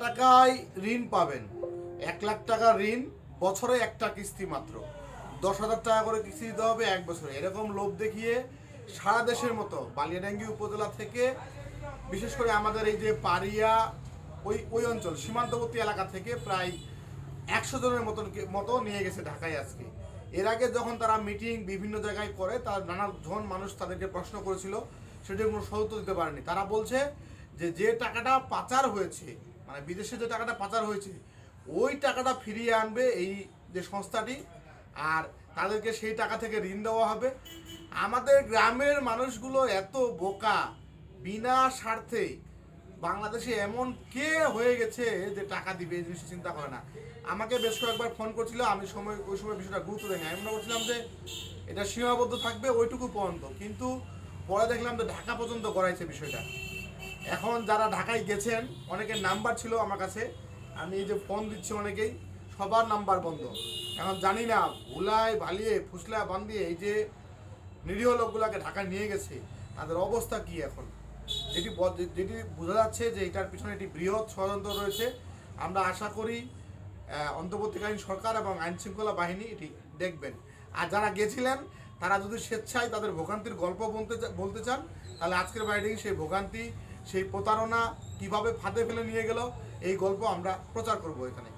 টাকায় ঋণ পাবেন। 1 লাখ টাকা ঋণ, বছরে একটা কিস্তি মাত্র, 10,000 টাকা করে কিস্তি দিতে হবে 1 বছরে। এরকম লোভ দেখিয়ে সারা দেশের মতো বালিয়াডাঙ্গি উপজেলা থেকে, বিশেষ করে আমাদের এই যে পাড়িয়া ওই অঞ্চল সীমান্তবর্তী এলাকা থেকে প্রায় 100 জনের মতো নিয়ে গেছে ঢাকায় আজকে। এর আগে যখন তারা মিটিং বিভিন্ন জায়গায় করে, তার নানা জন মানুষ তাদেরকে প্রশ্ন করেছিল, সেটার কোনো সদুত্তর দিতে পারেনি। তারা বলছে যে টাকাটা পাচার হয়েছে, মানে বিদেশে যে টাকাটা পাচার হয়েছে, ওই টাকাটা ফিরিয়ে আনবে এই যে সংস্থাটি, আর তাদেরকে সেই টাকা থেকে ঋণ দেওয়া হবে। আমাদের গ্রামের মানুষগুলো এত বোকা, বিনা স্বার্থে বাংলাদেশে এমন কে হয়ে গেছে যে টাকা দিবে এই জিনিসটা চিন্তা করে না। আমাকে বেশ কয়েকবার ফোন করছিল, আমি ওই সময় বিষয়টা গুরুত্ব দেয়নি। আমি মনে করছিলাম যে এটা সীমাবদ্ধ থাকবে ওইটুকু পর্যন্ত, কিন্তু পরে দেখলাম যে ঢাকা পর্যন্ত গড়াইছে বিষয়টা। এখন যারা ঢাকায় গেছেন, অনেকের নাম্বার ছিল আমার কাছে, আমি এই যে ফোন দিচ্ছি অনেকেই, সবার নাম্বার বন্ধ। এখন জানি না ভুলায় ভালিয়ে ফুসলা বান্ধিয়ে এই যে নিরীহ লোকগুলাকে ঢাকায় নিয়ে গেছে, তাদের অবস্থা কি এখন, যেটি বোঝা যাচ্ছে যে এটার পিছনে একটি বৃহৎ ষড়যন্ত্র রয়েছে। আমরা আশা করি অন্তর্বর্তীকালীন সরকার এবং আইন শৃঙ্খলা বাহিনী এটি দেখবেন। আর যারা গেছিলেন তারা যদি স্বেচ্ছায় তাদের ভোগান্তির গল্প বলতে চান, তাহলে আজকের বাইরে সেই ভোগান্তি, সেই প্রতারণা কিভাবে ফাঁদে ফেলে নিয়ে গেল, এই গল্প আমরা প্রচার করব এখানে।